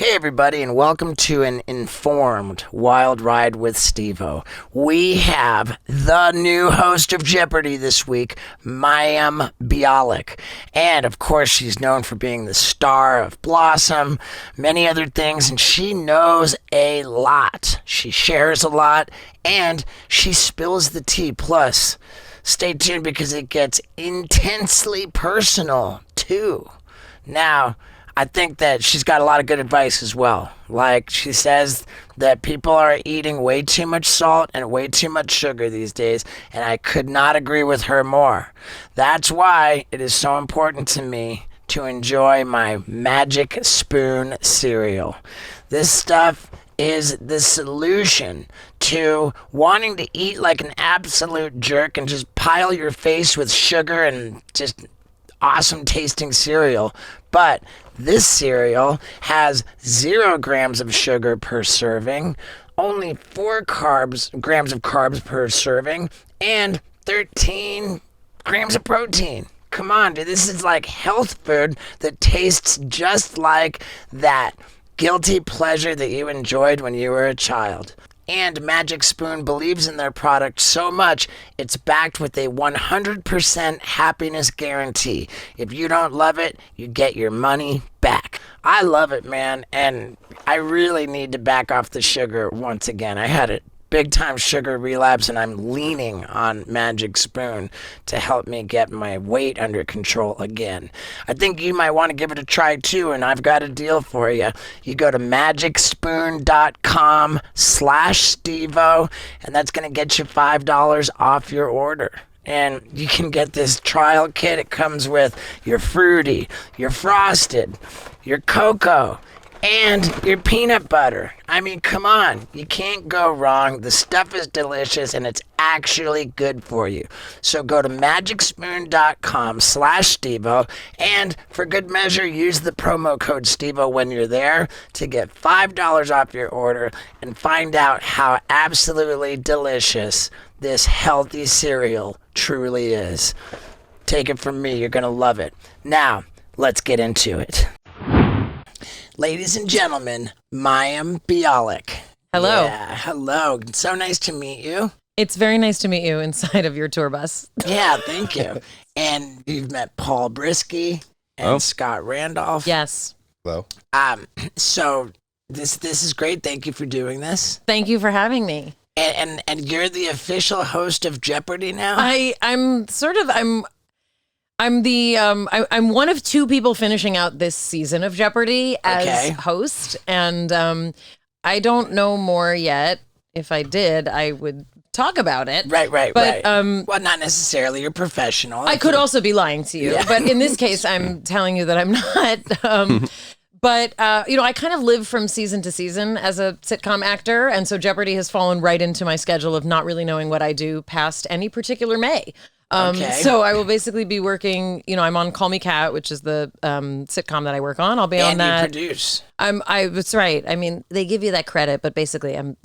Hey everybody, and welcome to an informed wild ride with Steve-O. We have the new host of Jeopardy this week, Mayim Bialik. And of course, she's known for being the star of Blossom, many other things, and she knows a lot. She shares a lot, and she spills the tea. Plus, stay tuned because it gets intensely personal, too. Now, I think that she's got a lot of good advice as well. Like, she says that people are eating way too much salt and way too much sugar these days, and I could not agree with her more. That's why it is so important to me to enjoy my Magic Spoon cereal. This stuff is the solution to wanting to eat like an absolute jerk and just pile your face with sugar and just awesome tasting cereal. But this cereal has 0 grams of sugar per serving, only 4 grams of carbs per serving, and 13 grams of protein. Come on, dude, this is like health food that tastes just like that guilty pleasure that you enjoyed when you were a child. And Magic Spoon believes in their product so much, it's backed with a 100% happiness guarantee. If you don't love it, you get your money back. I love it, man, and I really need to back off the sugar once again. I had a big time sugar relapse, and I'm leaning on Magic Spoon to help me get my weight under control again. I think you might want to give it a try too, and I've got a deal for you. You go to magicspoon.com/Steve-O, and that's going to get you $5 off your order. And you can get this trial kit. It comes with your fruity, your frosted, your cocoa, and your peanut butter. I mean, come on. You can't go wrong. The stuff is delicious, and it's actually good for you. So go to magicspoon.com/Steve-O, and for good measure, use the promo code Steve-O when you're there to get $5 off your order and find out how absolutely delicious this healthy cereal truly is. Take it from me. You're going to love it. Now, let's get into it. Ladies and gentlemen, Mayim Bialik. Hello. Yeah, hello. So nice to meet you. It's very nice to meet you inside of your tour bus. Yeah, thank you. And you've met Paul Brisky and Scott Randolph. Yes. Hello. So this is great. Thank you for doing this. Thank you for having me. And you're the official host of Jeopardy now? I'm one of 2 people finishing out this season of Jeopardy as host, and I don't know more yet. If I did, I would talk about it. Right. But well, not necessarily. You're professional. I could also be lying to you, but in this case, I'm telling you that I'm not. But, I kind of live from season to season as a sitcom actor. And so Jeopardy has fallen right into my schedule of not really knowing what I do past any particular May. So I will basically be working, I'm on Call Me Kat, which is the sitcom that I work on. I'll be on that. And you produce. That's right. I mean, they give you that credit, but basically I'm,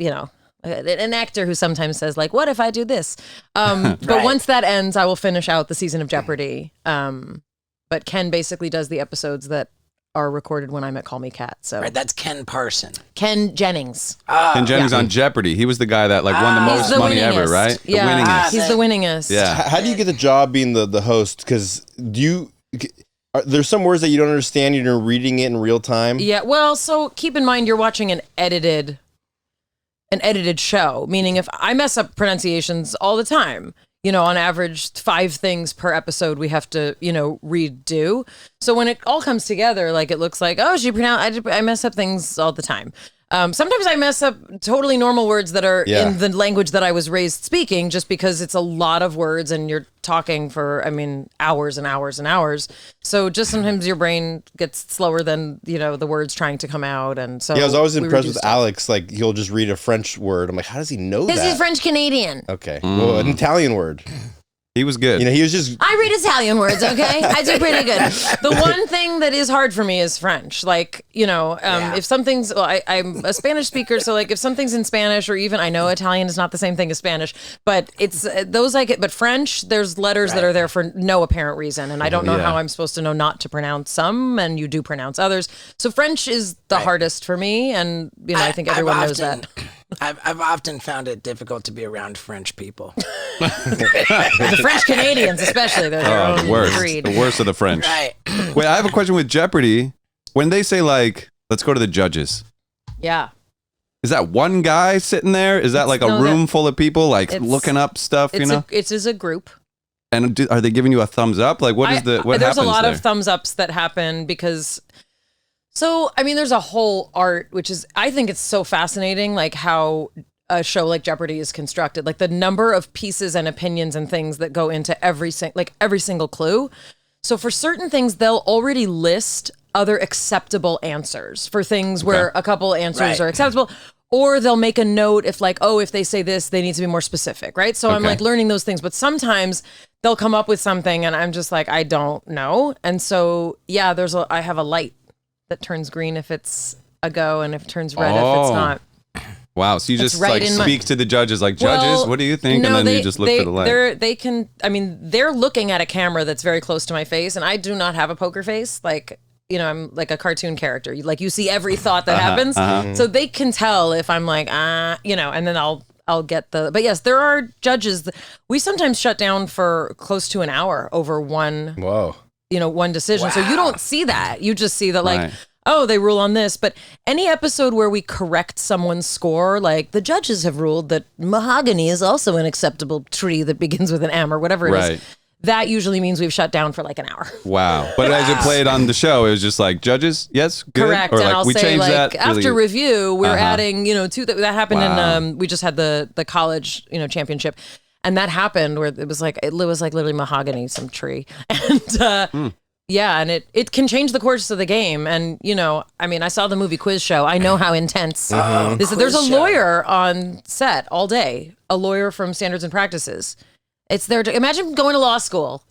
an actor who sometimes says like, what if I do this? But once that ends, I will finish out the season of Jeopardy. But Ken basically does the episodes that are recorded when I'm at Call Me Kat. So that's Ken Parson. Ken Jennings. Ken Jennings on Jeopardy. He was the guy that won the most money ever, right? Yeah, the winningest. He's the winningest. Yeah. How do you get the job being the host? Because there's some words that you don't understand. You're reading it in real time. Yeah. Well, so keep in mind you're watching an edited show, meaning if I mess up pronunciations all the time. On average, 5 things per episode we have to, redo. So when it all comes together, like it looks like, I mess up things all the time. Sometimes I mess up totally normal words that are in the language that I was raised speaking, just because it's a lot of words and you're talking for, hours and hours and hours. So just sometimes your brain gets slower than, the words trying to come out. And so I was always impressed with Alex. Like, he'll just read a French word. I'm like, how does he know that? Because he's French Canadian. Okay. Well, an Italian word. He was good. He was just. I read Italian words, okay? I do pretty good. The one thing that is hard for me is French. Like, if something's, I'm a Spanish speaker, so like if something's in Spanish, or even I know Italian is not the same thing as Spanish, but it's those I get. But French, there's letters that are there for no apparent reason, and I don't know how I'm supposed to know not to pronounce some, and you do pronounce others. So French is the hardest for me, and I think everyone knows that. I've often found it difficult to be around French people. The French Canadians, especially, they're their own the worst. breed. The worst of the French. Right. Wait, I have a question with Jeopardy. When they say like, let's go to the judges. Yeah. Is that one guy sitting there? Is that like a room full of people like looking up stuff? It is a group. And are they giving you a thumbs up? Like what There's happens a lot there? of thumbs ups that happen because. So, I mean, there's a whole art, which is, I think it's so fascinating, like how a show like Jeopardy is constructed, like the number of pieces and opinions and things that go into every single clue. So for certain things, they'll already list other acceptable answers for things where a couple answers are acceptable, or they'll make a note if if they say this, they need to be more specific, right? So I'm like learning those things, but sometimes they'll come up with something and I'm just like, I don't know. And so, yeah, I have a light that turns green if it's a go, and if it turns red if it's not. Wow, so you just right speak to the judges like, judges, what do you think? No, and then you just look for the light. They're looking at a camera that's very close to my face, and I do not have a poker face. Like, I'm like a cartoon character. You see every thought that happens. So they can tell if I'm like, and then I'll get but yes, there are judges. We sometimes shut down for close to an hour over one. Whoa. One decision. Wow. So you don't see that. You just see that they rule on this. But any episode where we correct someone's score, like the judges have ruled that mahogany is also an acceptable tree that begins with an M or whatever it is. That usually means we've shut down for like an hour. Wow. But as it played on the show, it was just like, judges, yes, good. Correct. Or and like, I'll we say changed like, that. after really? review, we're adding, two, that happened in, we just had the college, championship. And that happened where it was like literally mahogany, some tree. And and it can change the course of the game. And, I saw the movie Quiz Show. I know how intense this is. There's a lawyer on set all day, a lawyer from Standards and Practices. It's there to imagine going to law school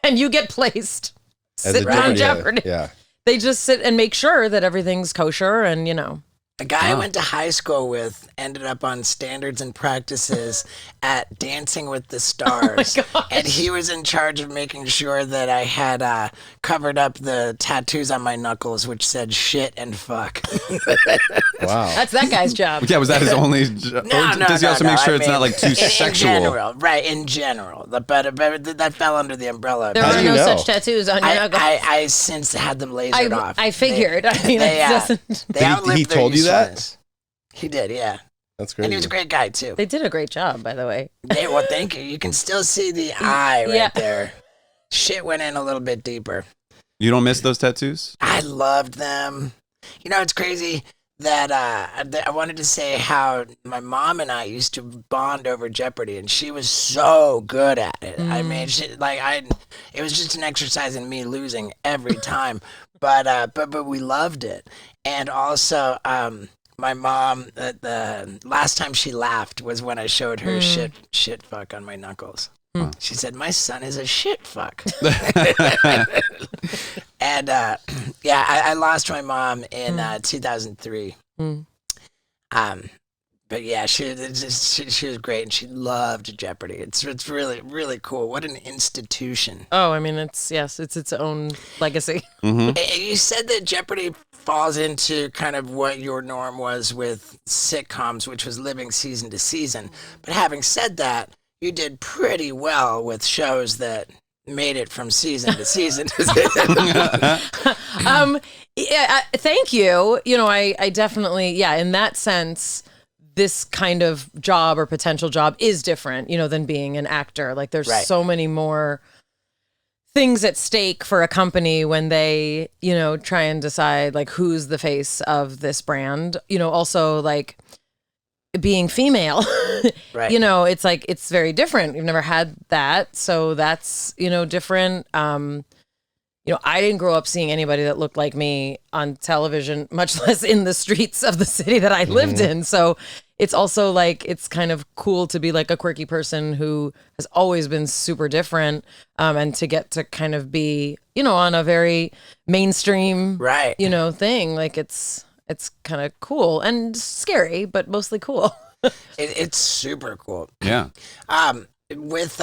and you get placed sitting on Jeopardy. Yeah. They just sit and make sure that everything's kosher and, A guy I went to high school with ended up on Standards and Practices at Dancing with the Stars. And he was in charge of making sure that I had covered up the tattoos on my knuckles, which said shit and fuck. Wow. That's that guy's job. Yeah, was that his only? Does he also make sure it's not like too sexual? In general, right, in general. But that fell under the umbrella. There are no such tattoos on your knuckles. I since had them lasered off. I figured. He told you that? He did, yeah. That's great. And he was a great guy, too. They did a great job, by the way. Well, thank you. You can still see the eye right there. Shit went in a little bit deeper. You don't miss those tattoos? I loved them. It's crazy that I wanted to say how my mom and I used to bond over Jeopardy, and she was so good at it. I mean, it was just an exercise in me losing every time, but we loved it. And also, my mom, the last time she laughed was when I showed her shit fuck on my knuckles. She said, "My son is a shit fuck." And I lost my mom in 2003. But yeah, she was great, and she loved Jeopardy. It's really, really cool. What an institution. Oh, I mean, it's its own legacy. You said that Jeopardy falls into kind of what your norm was with sitcoms, which was living season to season. But having said that, you did pretty well with shows that made it from season to season. Thank you. I definitely, in that sense, this kind of job or potential job is different, than being an actor. Like there's so many more things at stake for a company when they, try and decide like who's the face of this brand. Also like being female, it's like, it's very different. You've never had that. So that's, different. I didn't grow up seeing anybody that looked like me on television, much less in the streets of the city that I lived in. So it's also like it's kind of cool to be like a quirky person who has always been super different, and to get to kind of be, on a very mainstream, Right. Thing. Like it's kind of cool and scary, but mostly cool. It's super cool. Yeah. With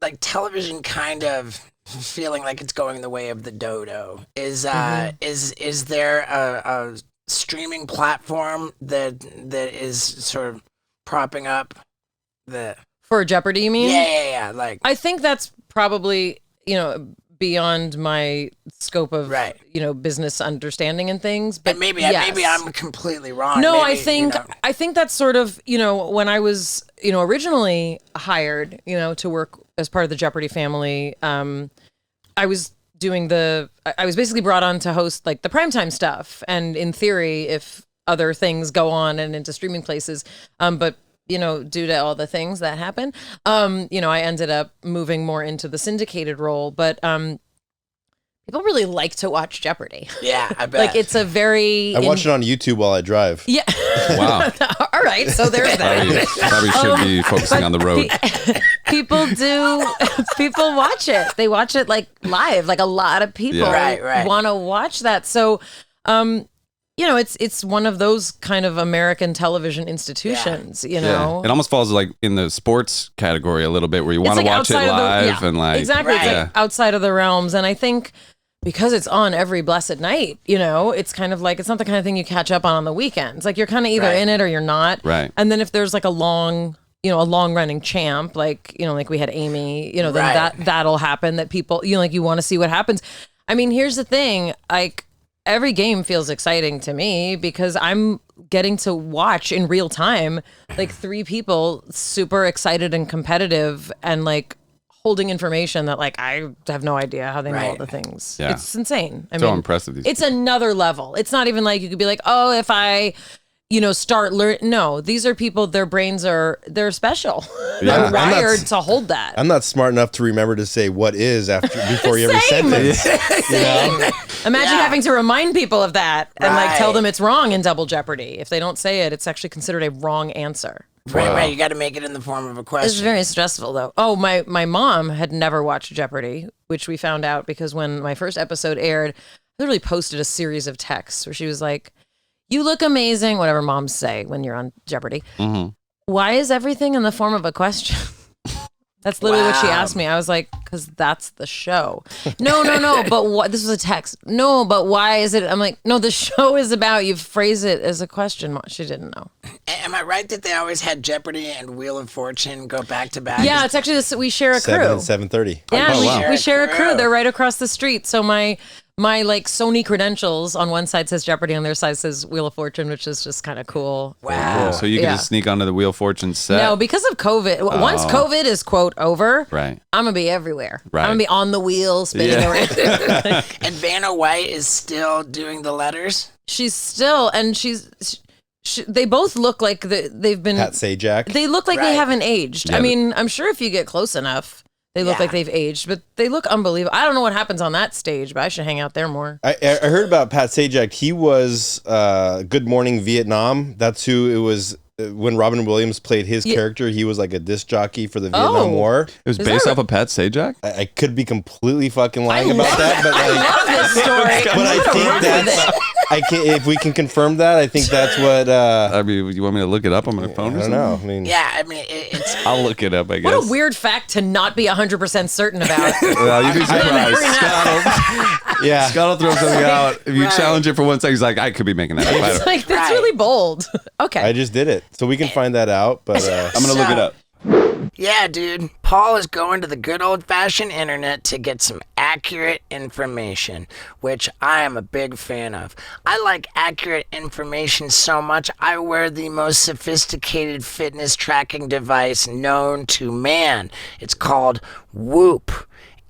like television kind of feeling like it's going the way of the dodo. Is there a streaming platform that is sort of propping up the For Jeopardy, you mean? yeah like I think that's probably, beyond my scope of, Right. business understanding and things. But and maybe yes. I'm completely wrong. No, Maybe, I think that's sort of, when I was, originally hired, to work as part of the Jeopardy family, I was I was basically brought on to host like the primetime stuff. And in theory, if other things go on and into streaming places, but due to all the things that happen, I ended up moving more into the syndicated role. But people really like to watch Jeopardy. Yeah, I bet. Like it's a very I watch it on YouTube while I drive. Yeah. Wow. All right. So there's that. Probably should be focusing on the road. People watch it. They watch it like live. Like a lot of people Right. want to watch that. So, it's one of those kind of American television institutions, Yeah. It almost falls like in the sports category a little bit where you want to watch it live and like. Exactly. It's like outside of the realms. And I think because it's on every blessed night, it's kind of like, it's not the kind of thing you catch up on the weekends. Like you're kind of either in it or you're not. Right. And then if there's like a long running champ, like, like we had Amy, then that'll happen that people, like you want to see what happens. I mean, here's the thing, like every game feels exciting to me because I'm getting to watch in real time, like three people super excited and competitive and like holding information that like I have no idea how they know all the things. Yeah. It's insane. I So mean, impressive. it's another level. It's not even like you could be like, oh, if I, start learning. No, these are people, their brains they're special. Yeah. They're wired to hold that. I'm not smart enough to remember to say what is before every Same. sentence. Imagine having to remind people of that and like tell Right. them it's wrong in Double Jeopardy. If they don't say it, it's actually considered a wrong answer. Right. You got to make it in the form of a It's question. very stressful though. Oh, my mom had never watched Jeopardy, which we found out because when my first episode aired, I literally posted a series of texts where she was like, "You look amazing," whatever moms say when you're on Jeopardy. Mm-hmm. Why is everything in the form of a question? That's literally what she Wow. asked me. I was like, because that's the show. No, but what? This was a text. No, but why is it? I'm like, no, the show is about, you phrase it as a question. She didn't know. Am I right that they always had Jeopardy and Wheel of Fortune go back to back? Yeah, it's actually this. We share a 7 crew. and 7:30. Yeah, Oh, wow. we share a crew. Crew. They're right across the street. So my like Sony credentials on one side says Jeopardy, on the other side says Wheel of Fortune, which is just kind of cool. Wow. So you can Yeah. just sneak onto the Wheel of Fortune set. No, because of COVID. Once COVID is quote over, Right. I'm gonna be everywhere. Right. I'm gonna be on the wheel, spinning Yeah. around. And Vanna White is still doing the letters? She's still, and they both look like they've been. Pat Sajak. They look like Right. they haven't aged. Yeah, I mean, I'm sure if you get close enough, they look Yeah. like they've aged, but they look unbelievable. I don't know what happens on that stage, but I should hang out there more. I heard about Pat Sajak. He was Good Morning Vietnam. That's who it was. When Robin Williams played his character, he was like a disc jockey for the Vietnam War. It was Is based that off of Pat Sajak? I could be completely fucking lying about that, but I love this story. but I think that's. If we can confirm that, I think that's what. I mean, you want me to look it up on my phone I or don't something? know. I mean, Yeah, I mean, it's... I'll look it up, I guess. What a weird fact to not be 100% certain about. Well, you'd be surprised. yeah. Scott will throw something out. If you Right. challenge it for 1 second, he's like, I could be making that up. I It's don't- like, that's Right. really bold. Okay. I just did it, so we can find that out. But I'm going to look it up. Yeah, dude. Paul is going to the good old-fashioned internet to get some accurate information, which I am a big fan of. I like accurate information so much, I wear the most sophisticated fitness tracking device known to man. It's called Whoop.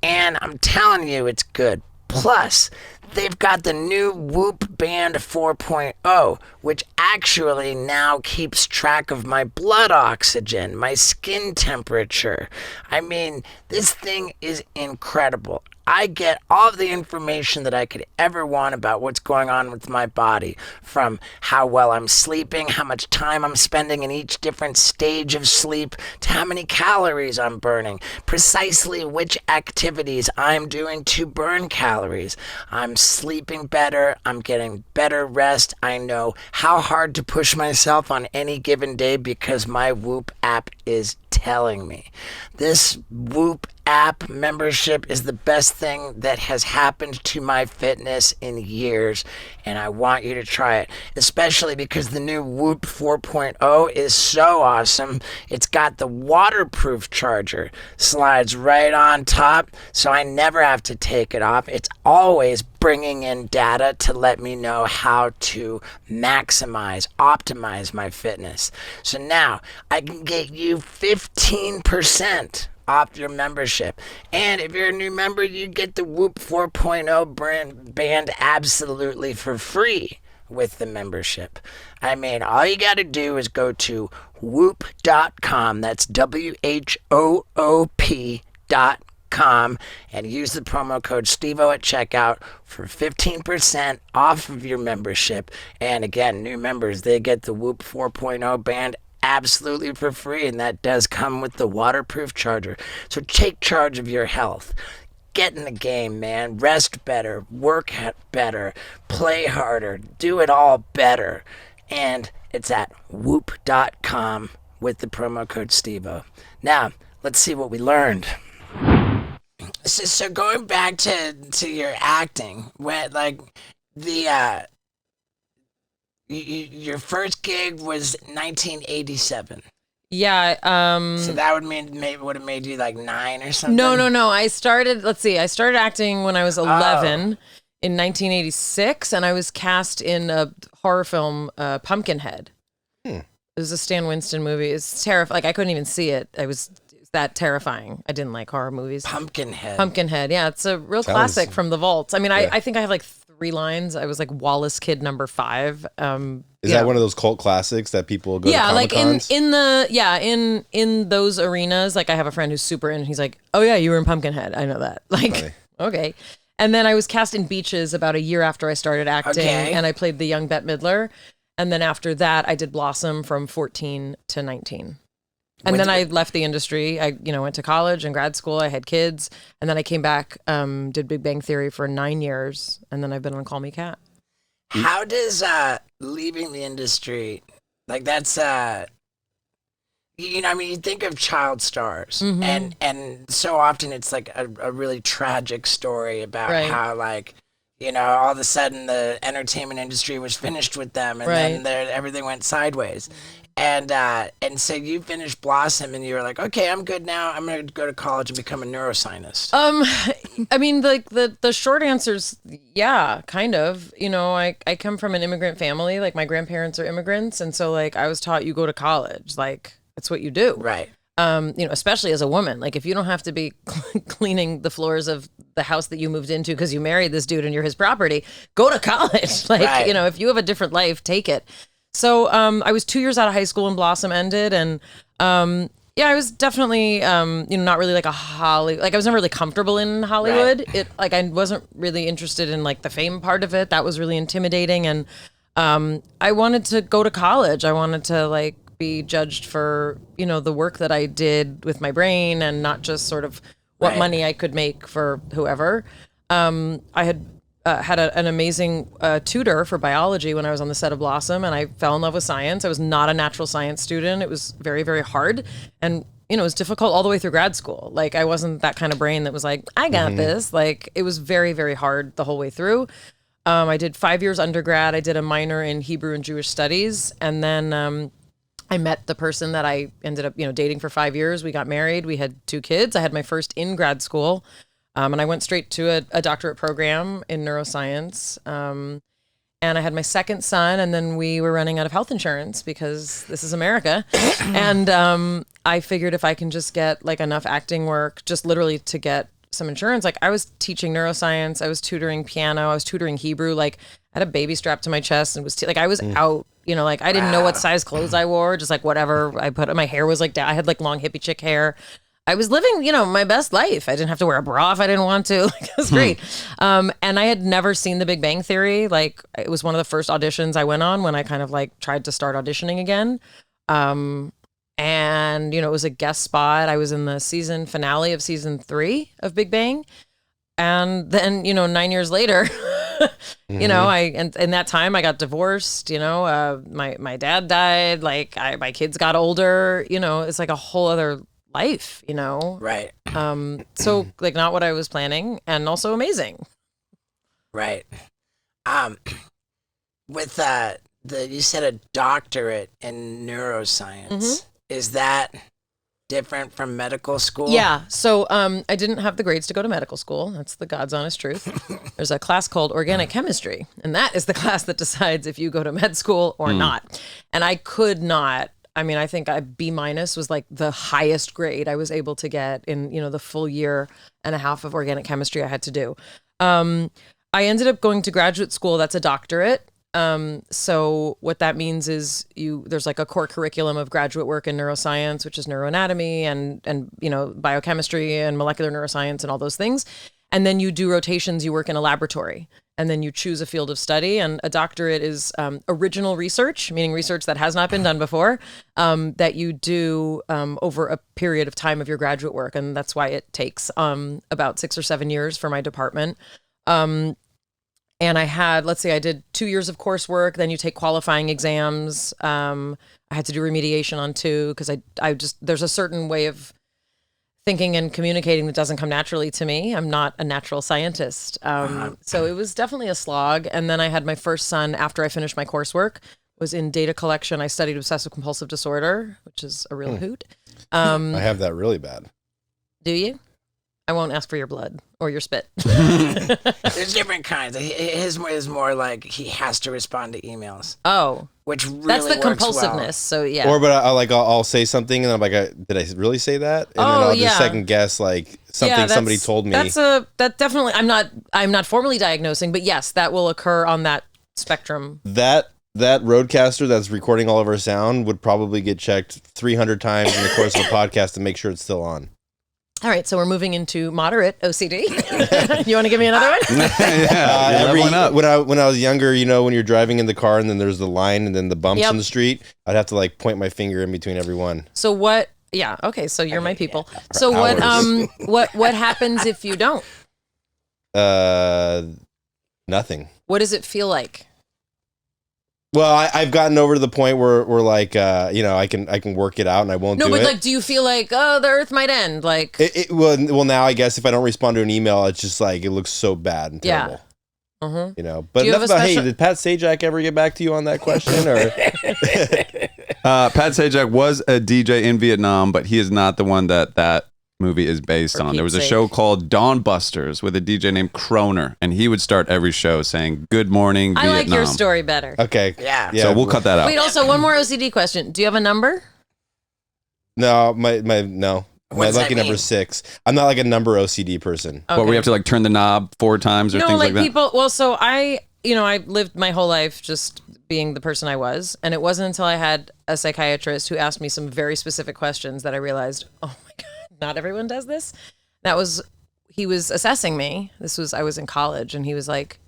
And I'm telling you, it's good. Plus, they've got the new Whoop Band 4.0, which actually now keeps track of my blood oxygen, my skin temperature. I mean, this thing is incredible. I get all of the information that I could ever want about what's going on with my body, from how well I'm sleeping, how much time I'm spending in each different stage of sleep, to how many calories I'm burning, precisely which activities I'm doing to burn calories. I'm sleeping better, I'm getting better rest, I know how hard to push myself on any given day because my Whoop app is telling me. This Whoop app membership is the best thing that has happened to my fitness in years, and I want you to try it, especially because the new Whoop 4.0 is so awesome. It's got the waterproof charger, slides right on top, so I never have to take it off. It's always bringing in data to let me know how to optimize my fitness. So now I can get you 15% off your membership. And if you're a new member, you get the Whoop 4.0 band absolutely for free with the membership. I mean, all you got to do is go to whoop.com. That's WHOOP.com and use the promo code STEVO at checkout for 15% off of your membership. And again, new members, they get the Whoop 4.0 band absolutely for free, and that does come with the waterproof charger. So take charge of your health. Get in the game, man. Rest better, work better, play harder, do it all better. And it's at whoop.com with the promo code STEVO. Now, let's see what we learned. So going back to your acting, when your first gig was 1987. Yeah. So that would have made you like 9 or something. No. I started acting when I was 11 in 1986, and I was cast in a horror film, Pumpkinhead. It was a Stan Winston movie. It's terrifying. Like, I couldn't even see it. It was that terrifying. I didn't like horror movies. Pumpkinhead. Yeah, it's a real classic from the vaults. I mean, I think I have like 3 lines. I was like Wallace Kid number 5. Is that one of those cult classics that people go to Comic-Cons? in those arenas, like I have a friend who's super in, he's like, oh yeah, you were in Pumpkinhead. I know that. Like, funny. Okay. And then I was cast in Beaches about a year after I started acting, and I played the young Bette Midler. And then after that, I did Blossom from 14 to 19. And then I left the industry. I, went to college and grad school. I had kids. And then I came back, did Big Bang Theory for 9 years. And then I've been on Call Me Kat. How does leaving the industry, like that's, you think of child stars. Mm-hmm. And so often it's like a really tragic story about how like, all of a sudden the entertainment industry was finished with them, and then everything went sideways. And so you finished Blossom, and you were like, okay, I'm good now. I'm going to go to college and become a neuroscientist. I mean, the short answer's yeah, kind of. I come from an immigrant family. Like, my grandparents are immigrants, and so like I was taught you go to college. Like, that's what you do. Right. Especially as a woman, like if you don't have to be cleaning the floors of the house that you moved into because you married this dude and you're his property, go to college. Like, if you have a different life, take it. So I was 2 years out of high school when Blossom ended, and I was definitely not really like I was never really comfortable in Hollywood. Right. I wasn't really interested in like the fame part of it. That was really intimidating, and I wanted to go to college. I wanted to like be judged for the work that I did with my brain, and not just sort of what money I could make for whoever. I had had an amazing tutor for biology when I was on the set of Blossom, and I fell in love with science. I was not a natural science student. It was very, very hard, and it was difficult all the way through grad school. Like, I wasn't that kind of brain that was like, I got this. Like, it was very, very hard the whole way through. I did 5 years undergrad. I did a minor in Hebrew and Jewish studies, and then I met the person that I ended up dating for 5 years. We got married. We had 2 kids. I had my first in grad school. And I went straight to a doctorate program in neuroscience. And I had my second son, and then we were running out of health insurance because this is America. And I figured if I can just get like enough acting work, just literally to get some insurance. Like, I was teaching neuroscience, I was tutoring piano, I was tutoring Hebrew. Like, I had a baby strapped to my chest and was I was out. Like, I didn't know what size clothes I wore, just like whatever I put. My hair was like down. I had like long hippie chick hair. I was living, my best life. I didn't have to wear a bra if I didn't want to. Like, it was great. And I had never seen The Big Bang Theory. Like, it was one of the first auditions I went on when I kind of like tried to start auditioning again. And, it was a guest spot. I was in the season finale of season 3 of Big Bang. And then, 9 years later, and in that time I got divorced, my dad died, like my kids got older, it's like a whole other life, Right. So like not what I was planning and also amazing. Right. With you said a doctorate in neuroscience. Is that different from medical school? Yeah. So I didn't have the grades to go to medical school. That's the God's honest truth. There's a class called organic chemistry, and that is the class that decides if you go to med school or not. And I could not. I mean, I think a B- was like the highest grade I was able to get in, the full year and a half of organic chemistry I had to do. I ended up going to graduate school. That's a doctorate. So what that means is there's like a core curriculum of graduate work in neuroscience, which is neuroanatomy and biochemistry and molecular neuroscience and all those things. And then you do rotations, you work in a laboratory, and then you choose a field of study. And a doctorate is original research, meaning research that has not been done before, that you do over a period of time of your graduate work. And that's why it takes about 6 or 7 years for my department. And I had, let's say I did 2 years of coursework, then you take qualifying exams. I had to do remediation on 2 because there's a certain way of thinking and communicating that doesn't come naturally to me. I'm not a natural scientist. So it was definitely a slog. And then I had my first son after I finished my coursework, was in data collection. I studied Obsessive-Compulsive Disorder, which is a real hoot. I have that really bad. Do you? I won't ask for your blood or your spit. There's different kinds. His is more like he has to respond to emails. Oh, which really that's the works compulsiveness. well. So yeah. Or, but I'll say something and I'm like, did I really say that? And then I'll just second guess like something somebody told me. That definitely. I'm not formally diagnosing, but yes, that will occur on that spectrum. That roadcaster that's recording all of our sound would probably get checked 300 times in the course of the podcast to make sure it's still on. All right, so we're moving into moderate OCD. You want to give me another one? When I was younger, when you're driving in the car and then there's the line and then the bumps in the street, I'd have to like point my finger in between every one. So what? Yeah. Okay. So you're my people. So what happens if you don't? Nothing. What does it feel like? Well, I've gotten over to the point where like, I can work it out and I won't do it. No, but like, do you feel like, the earth might end? Like, well, now I guess if I don't respond to an email, it's just like, it looks so bad and terrible. Yeah. But enough about, hey, did Pat Sajak ever get back to you on that question? Or Pat Sajak was a DJ in Vietnam, but he is not the one that movie is based on. There was a show called Dawn Busters with a DJ named Croner, and he would start every show saying "Good morning, Vietnam." I like your story better. Okay. Yeah. So we'll cut that out. Wait, also one more OCD question. Do you have a number? No, my lucky number 6. I'm not like a number OCD person. Okay. But we have to like turn the knob 4 times or things like that. People. Well, so I lived my whole life just being the person I was, and it wasn't until I had a psychiatrist who asked me some very specific questions that I realized, oh my God, not everyone does this. He was assessing me. I was in college, and he was like,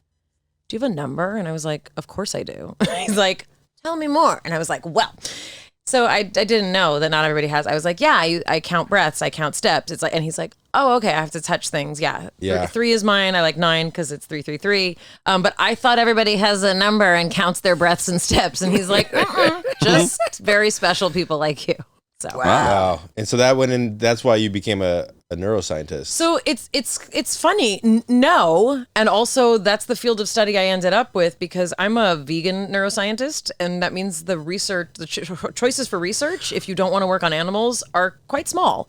do you have a number? And I was like, of course I do. He's like, tell me more. And I was like, well, so I didn't know that not everybody has. I was like, yeah, I count breaths, I count steps. It's like, and he's like, oh, okay, I have to touch things. Yeah. 3 is mine. I like 9 because it's 333. But I thought everybody has a number and counts their breaths and steps. And he's like, just very special people like you. So wow. And so that went in. That's why you became a neuroscientist. So it's funny. No. And also that's the field of study I ended up with because I'm a vegan neuroscientist. And that means the research, the choices for research, if you don't want to work on animals, are quite small.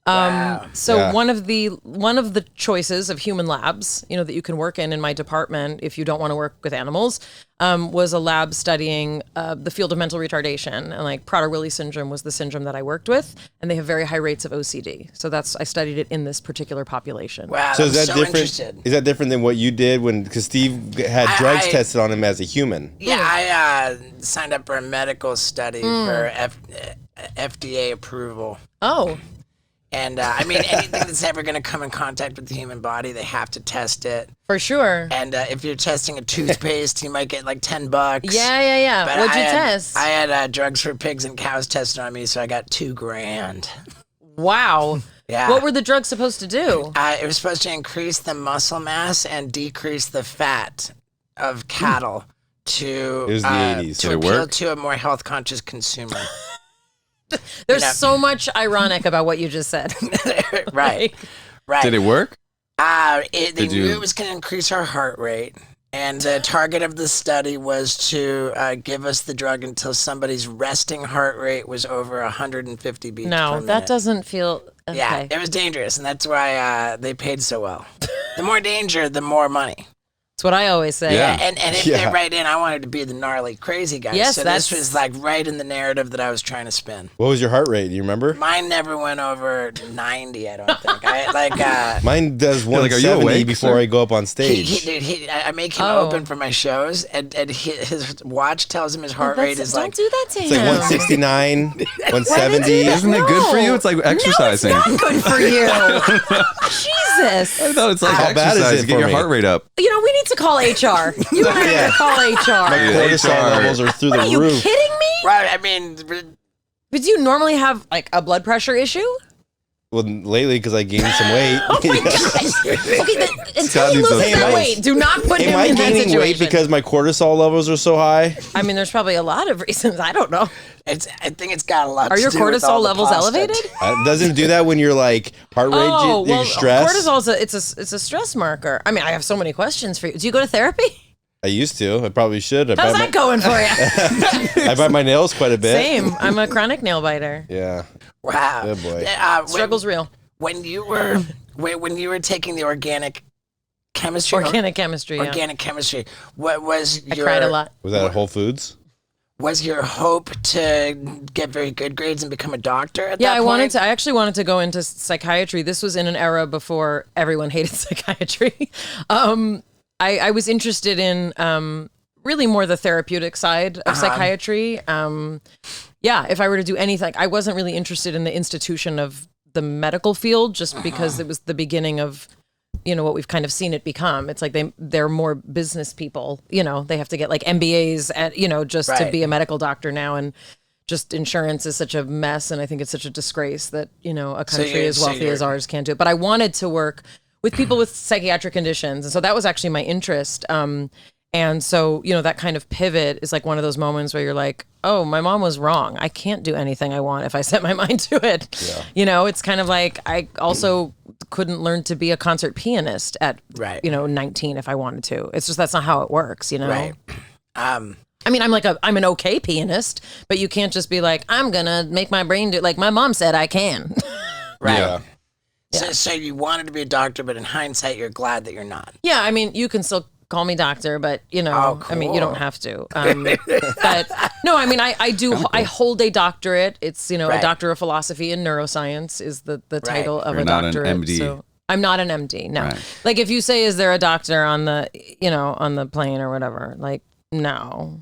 So one of the choices of human labs, that you can work in my department if you don't want to work with animals, was a lab studying the field of mental retardation, and like Prader-Willi syndrome was the syndrome that I worked with, and they have very high rates of OCD. So I studied it in this particular population. Wow. So is that different? Interested. Is that different than what you did because Steve had drugs tested on him as a human? Yeah, I signed up for a medical study for FDA approval. Oh. And I mean, anything that's ever going to come in contact with the human body, they have to test it. For sure. And if you're testing a toothpaste, you might get like $10. Yeah. But What'd you test? I had drugs for pigs and cows tested on me, so I got $2,000. Wow. Yeah. What were the drugs supposed to do? It was supposed to increase the muscle mass and decrease the fat of cattle to It was the 80s. to Did it appeal work? to a more health conscious consumer. There's so much ironic about what you just said. Right. Right. Did it work? They knew it was going to increase our heart rate. And the target of the study was to give us the drug until somebody's resting heart rate was over 150 beats per No, minute. that doesn't feel okay. Yeah, it was dangerous, and that's why they paid so well. The more danger, the more money. That's what I always say. Yeah. And if they write in, I wanted to be the gnarly crazy guy. Yes, so this was like right in the narrative that I was trying to spin. What was your heart rate? Do you remember? Mine never went over 90, I don't think. Mine does like, are you 170 awake, before sir? I go up on stage. I make him Oh. open for my shows, and his watch tells him his heart rate is don't like... do that to It's him. like 169, 170. Isn't it good for you? It's like exercising. No, it's not good for you. Jesus. I thought it's like How bad is exercise. it Get for your me? heart rate up. You know, we need to call HR. You and I need to call HR. My cortisol HR. levels are through What, the are you roof. kidding me? Right, I mean... But do you normally have like a blood pressure issue? Well, lately, because I gained some weight. Oh my gosh. Okay, then, until Scott he needs loses those that pills. weight, do not put him Am I in that gaining situation. weight because my cortisol levels are so high? I mean, there's probably a lot of reasons. I don't know. I think it's got a lot Are to your do with all cortisol the levels pasta. elevated? It doesn't do that when you're like heart rate, Oh, you're well, stressed. cortisol is it's a stress marker. I mean, I have so many questions for you. Do you go to therapy? I used to. I probably should. How's that going for you? I bite my nails quite a bit. Same. I'm a chronic nail biter. Yeah. Wow. Good boy. Struggle's real. When you were taking the organic chemistry, Organic chemistry. Yeah. organic chemistry, what was I your cried a lot. Was that at Whole Foods? Was your hope to get very good grades and become a doctor at Yeah, that point? I actually wanted to go into psychiatry. This was in an era before everyone hated psychiatry. I was interested in really more the therapeutic side of psychiatry. Yeah, if I were to do anything, I wasn't really interested in the institution of the medical field just because it was the beginning of, what we've kind of seen it become. It's like they're more business people, they have to get like MBAs at, just to Right. be a medical doctor now. And just insurance is such a mess. And I think it's such a disgrace that, a country as wealthy as ours can't do it. But I wanted to work with people with psychiatric conditions. And so that was actually my interest. And so, that kind of pivot is like one of those moments where you're like, oh, my mom was wrong. I can't do anything I want if I set my mind to it. Yeah. It's kind of like I also couldn't learn to be a concert pianist at, Right. 19 if I wanted to. It's just that's not how it works, Right. I mean, I'm an okay pianist, but you can't just be like, I'm going to make my brain do like my mom said I can. Right. Yeah. So you wanted to be a doctor, but in hindsight, you're glad that you're not. Yeah, I mean, you can still call me doctor, but Oh, I mean, you cool. don't have to. But no, I mean, I do. I hold a doctorate. It's a Right. doctor of philosophy in neuroscience is the title of You're a not an doctorate. MD. So I'm not an MD. No, Right. like if you say, is there a doctor on the on the plane or whatever? Like, no.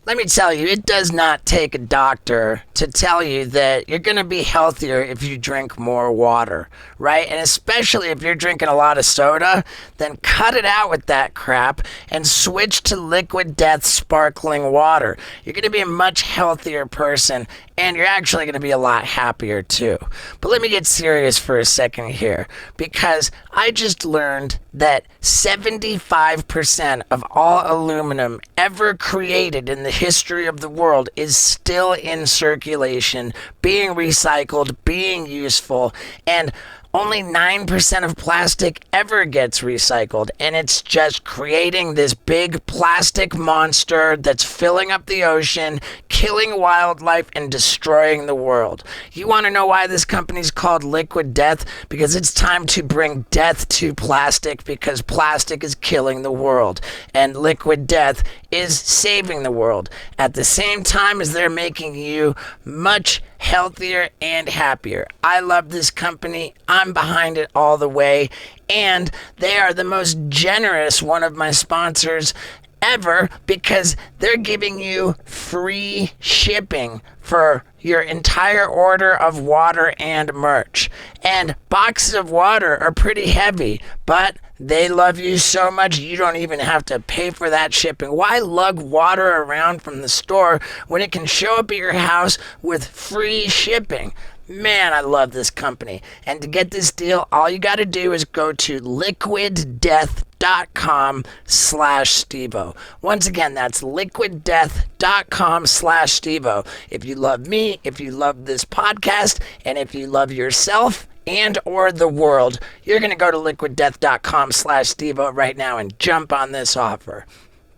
Let me tell you, it does not take a doctor to tell you that you're going to be healthier if you drink more water, right? And especially if you're drinking a lot of soda, then cut it out with that crap and switch to Liquid Death sparkling water. You're going to be a much healthier person, and you're actually going to be a lot happier too. But let me get serious for a second here, because I just learned that 75% of all aluminum ever created in the history of the world is still in circulation, being recycled, being useful, and only 9% of plastic ever gets recycled, and it's just creating this big plastic monster that's filling up the ocean, killing wildlife, and destroying the world. You want to know why this company's called Liquid Death? Because it's time to bring death to plastic, because plastic is killing the world, and Liquid Death is saving the world at the same time as they're making you much healthier and happier. I love this company. I'm behind it all the way, and they are the most generous one of my sponsors ever, because they're giving you free shipping for your entire order of water and merch. And boxes of water are pretty heavy, but they love you so much you don't even have to pay for that shipping. Why lug water around from the store when it can show up at your house with free shipping? Man, I love this company. And to get this deal, all you got to do is go to liquiddeath.com/Stevo. Once again, that's liquiddeath.com/Stevo. If you love me, if you love this podcast, and if you love yourself and or the world, you're going to go to liquiddeath.com/Stevo right now and jump on this offer.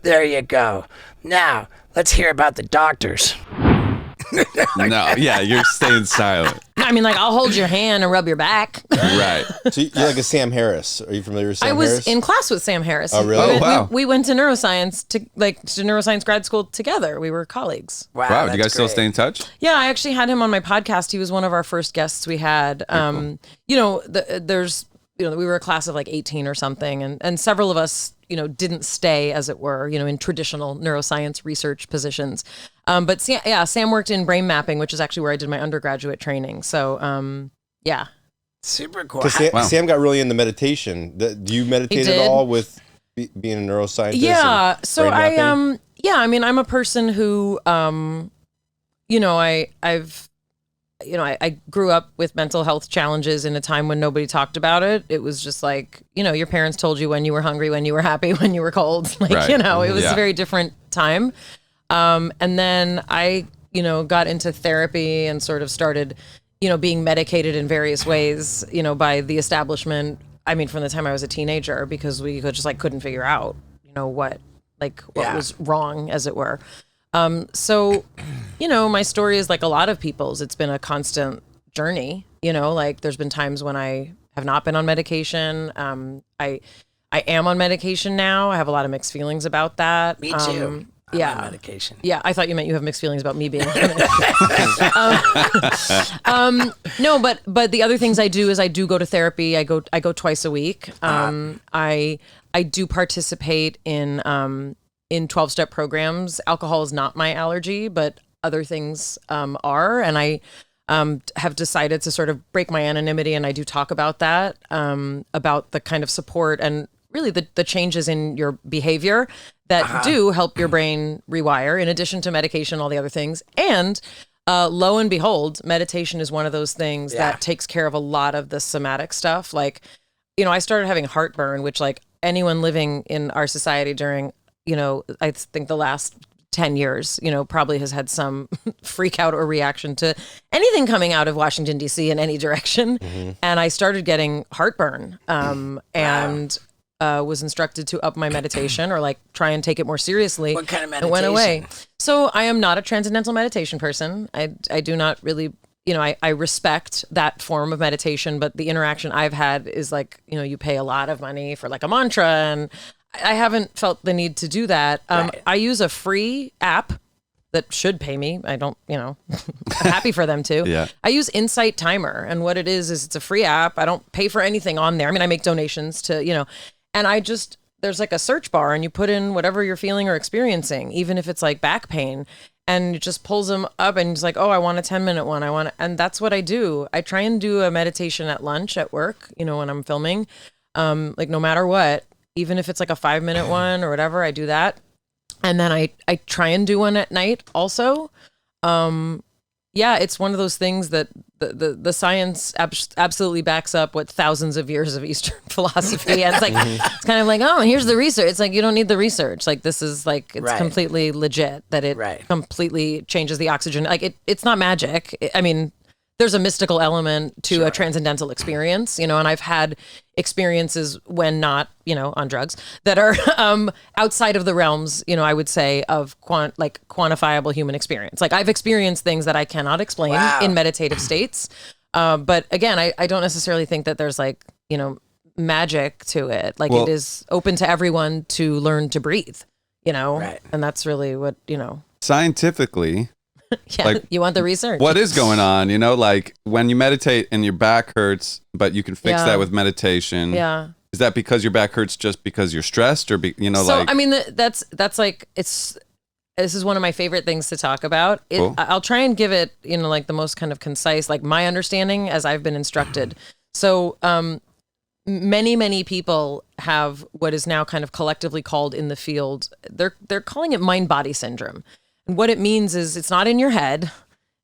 There you go. Now, let's hear about the doctors. No, yeah, you're staying silent. I mean, like, I'll hold your hand and rub your back. Right. So you're like a Sam Harris. Are you familiar with Sam Harris? I was in class with Sam Harris. Oh, really? Oh, wow. We went to neuroscience to neuroscience grad school together. We were colleagues. Wow, do you guys that's still great. stay in touch? Yeah, I actually had him on my podcast. He was one of our first guests we had. Cool. You know, we were a class of like 18 or something, and several of us, didn't stay, as it were, in traditional neuroscience research positions. But Sam worked in brain mapping, which is actually where I did my undergraduate training. So, yeah. Super cool. Because Sam got really into meditation. Do you meditate at all with being a neuroscientist? Yeah. So brain mapping? I mean, I'm a person who, I grew up with mental health challenges in a time when nobody talked about it. It was just like, your parents told you when you were hungry, when you were happy, when you were cold. Like, Right. it was a very different time. And then I, got into therapy and sort of started, being medicated in various ways, by the establishment. I mean, from the time I was a teenager, because we couldn't figure out, what was wrong, as it were. So, my story is like a lot of people's. It's been a constant journey, there's been times when I have not been on medication. I am on medication now. I have a lot of mixed feelings about that. Me too. I'm on medication. Yeah, I thought you meant you have mixed feelings about me being on no, but the other things I do is I do go to therapy. I go twice a week. I do participate in 12-step programs. Alcohol is not my allergy, but other things are. And I have decided to sort of break my anonymity, and I do talk about that, about the kind of support and really the changes in your behavior that do help your brain rewire, in addition to medication, all the other things. And lo and behold, meditation is one of those things that takes care of a lot of the somatic stuff. Like, I started having heartburn, which, like, anyone living in our society during, I think the last 10 years, probably has had some freak out or reaction to anything coming out of Washington, D.C. in any direction. Mm-hmm. And I started getting heartburn and was instructed to up my meditation, or like try and take it more seriously. What kind of meditation? It went away. So I am not a transcendental meditation person. I do not really, I respect that form of meditation, but the interaction I've had is like, you pay a lot of money for like a mantra, and I haven't felt the need to do that. Right. I use a free app that should pay me. I don't, I'm happy for them to. Yeah. I use Insight Timer, and what it is it's a free app. I don't pay for anything on there. I mean, I make donations to, and there's like a search bar, and you put in whatever you're feeling or experiencing, even if it's like back pain, and it just pulls them up, and it's like, oh, I want a 10-minute one. And that's what I do. I try and do a meditation at lunch at work, when I'm filming, like no matter what, even if it's like a 5-minute one or whatever, I do that. And then I try and do one at night also. It's one of those things that the science absolutely backs up what thousands of years of Eastern philosophy. And it's like, it's kind of like, oh, here's the research. It's like, you don't need the research. Like, this is like, it's completely legit that it completely changes the oxygen. Like, it's not magic. I mean, there's a mystical element to a transcendental experience, and I've had experiences when not, on drugs that are outside of the realms, I would say, of quantifiable human experience. Like, I've experienced things that I cannot explain in meditative states. But again, I don't necessarily think that there's like, magic to it. Like, it is open to everyone to learn to breathe, and that's really what, Scientifically, yeah, like, you want the research. What is going on? Like when you meditate and your back hurts, but you can fix that with meditation. Yeah. Is that because your back hurts just because you're stressed, or So, I mean, that's like, it's this is one of my favorite things to talk about. Cool. I'll try and give it, like the most kind of concise, like my understanding as I've been instructed. So many people have what is now kind of collectively called in the field, they're calling it mind-body syndrome. And what it means is it's not in your head.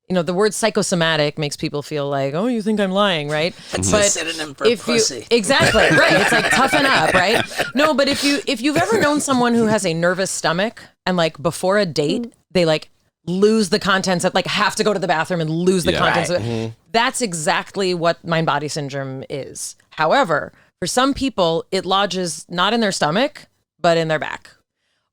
The word psychosomatic makes people feel like, oh, you think I'm lying, right? It's a synonym for pussy. Exactly, right. It's like toughen up, right? No, but if you've ever known someone who has a nervous stomach and like before a date, they like lose the contents of like have to go to the bathroom and lose the contents of it. That's exactly what mind body syndrome is. However, for some people, it lodges not in their stomach, but in their back.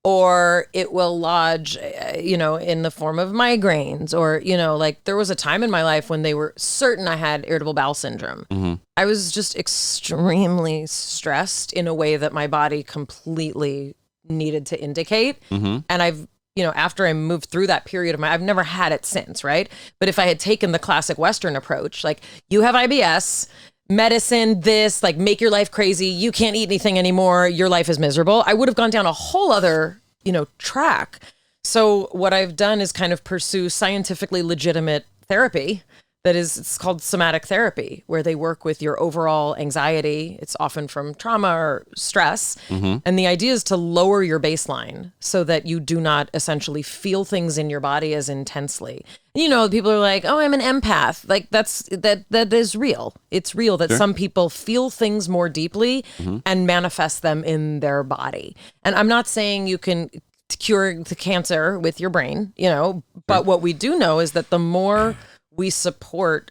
Or it will lodge, in the form of migraines, or, like there was a time in my life when they were certain I had irritable bowel syndrome. I was just extremely stressed in a way that my body completely needed to indicate. And I've, after I moved through that period of I've never had it since, right? But if I had taken the classic Western approach, like you have IBS, medicine, this, like make your life crazy, you can't eat anything anymore, your life is miserable, I would have gone down a whole other, track. So what I've done is kind of pursue scientifically legitimate therapy it's called somatic therapy, where they work with your overall anxiety. It's often from trauma or stress. And the idea is to lower your baseline so that you do not essentially feel things in your body as intensely. People are like, oh, I'm an empath. Like that is real. It's real that some people feel things more deeply and manifest them in their body. And I'm not saying you can cure the cancer with your brain, but what we do know is that the more we support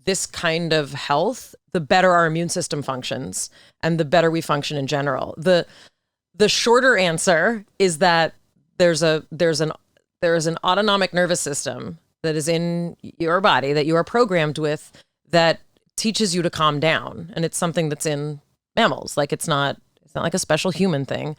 this kind of health, the better our immune system functions and the better we function in general. The shorter answer is that there's an autonomic nervous system that is in your body that you are programmed with that teaches you to calm down. And it's something that's in mammals. Like it's not like a special human thing.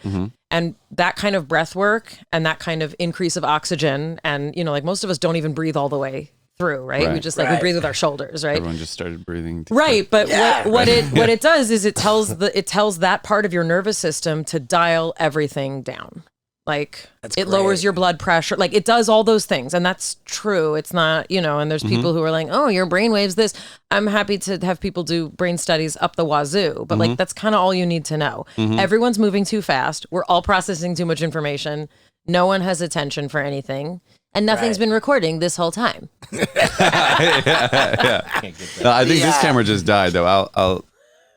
And that kind of breath work and that kind of increase of oxygen and, like most of us don't even breathe all the way through, right? We just we breathe with our shoulders, right? Everyone just started breathing. Right, but what it does is it tells that part of your nervous system to dial everything down. Like it lowers your blood pressure. Like it does all those things, and that's true. It's not, and there's people who are like, oh, your brain waves this. I'm happy to have people do brain studies up the wazoo, but like that's kind of all you need to know. Everyone's moving too fast. We're all processing too much information. No one has attention for anything. And nothing's been recording this whole time. No, I think this camera just died, though.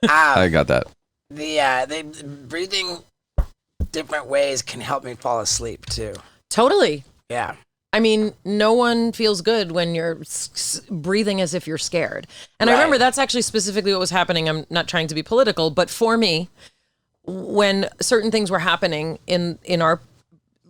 I got that. The breathing different ways can help me fall asleep too. Totally. Yeah. I mean, no one feels good when you're breathing as if you're scared. And I remember that's actually specifically what was happening. I'm not trying to be political, but for me, when certain things were happening in our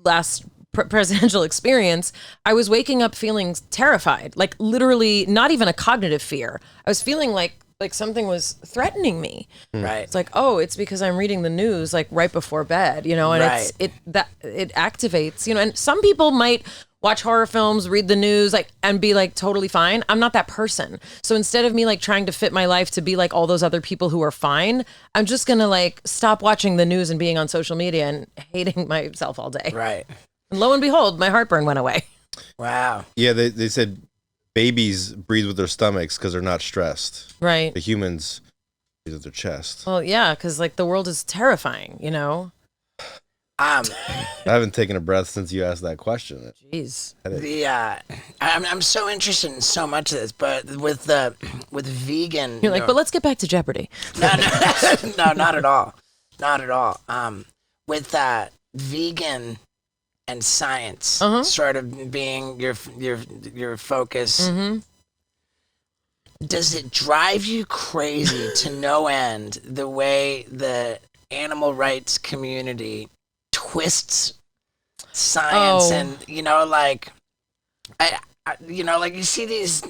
last presidential experience, I was waking up feeling terrified, like literally not even a cognitive fear. I was feeling like something was threatening me. Right. It's like, oh, it's because I'm reading the news like right before bed, and it activates, and some people might watch horror films, read the news, and be like totally fine. I'm not that person. So instead of me like trying to fit my life to be like all those other people who are fine, I'm just gonna like stop watching the news and being on social media and hating myself all day. Right. And lo and behold, my heartburn went away. Wow. Yeah, they said babies breathe with their stomachs because they're not stressed. Right. The humans breathe with their chest. Well, yeah, because like the world is terrifying, I haven't taken a breath since you asked that question. Jeez. I'm so interested in so much of this, but with vegan, You're like, but let's get back to Jeopardy. No, not at all. Not at all. With vegan and science sort of being your focus, does it drive you crazy to no end the way the animal rights community twists science and like you see these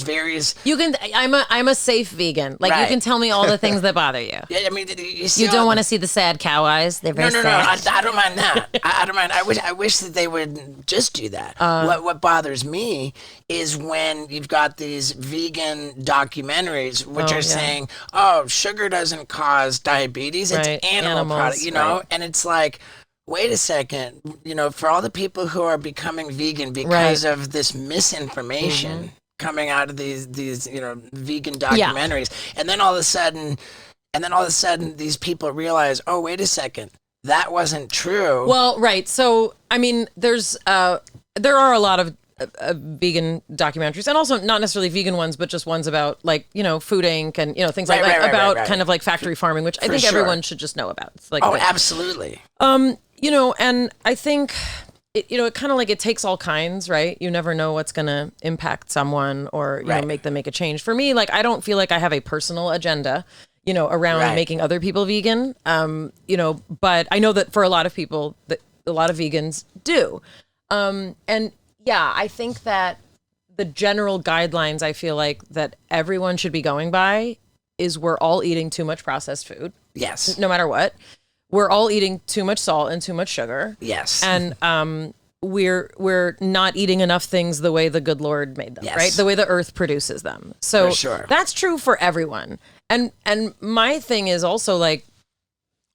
various. You can. I'm a safe vegan. Like you can tell me all the things that bother you. Yeah, I mean, you don't want to see the sad cow eyes. They're very sad. No. I don't mind that. I don't mind. I wish that they would just do that. What bothers me is when you've got these vegan documentaries which are saying, "Oh, sugar doesn't cause diabetes; it's animal product," and it's like. wait a second, for all the people who are becoming vegan because of this misinformation coming out of these vegan documentaries, and then all of a sudden these people realize, oh, wait a second, that wasn't true. Well, right. So, I mean, there are a lot of vegan documentaries, and also not necessarily vegan ones, but just ones about Food Inc. and things like that, about kind of like factory farming, which I think everyone should just know about. It's like absolutely. And I think it kind of like it takes all kinds, right? You never know what's going to impact someone or make them make a change. For me, like I don't feel like I have a personal agenda, around making other people vegan. But I know that for a lot of people, that a lot of vegans do. And yeah, I think that the general guidelines I feel like that everyone should be going by is we're all eating too much processed food. Yes. No matter what. We're all eating too much salt and too much sugar. Yes. And we're not eating enough things the way the good Lord made them, right? The way the earth produces them. So that's true for everyone. And my thing is also like,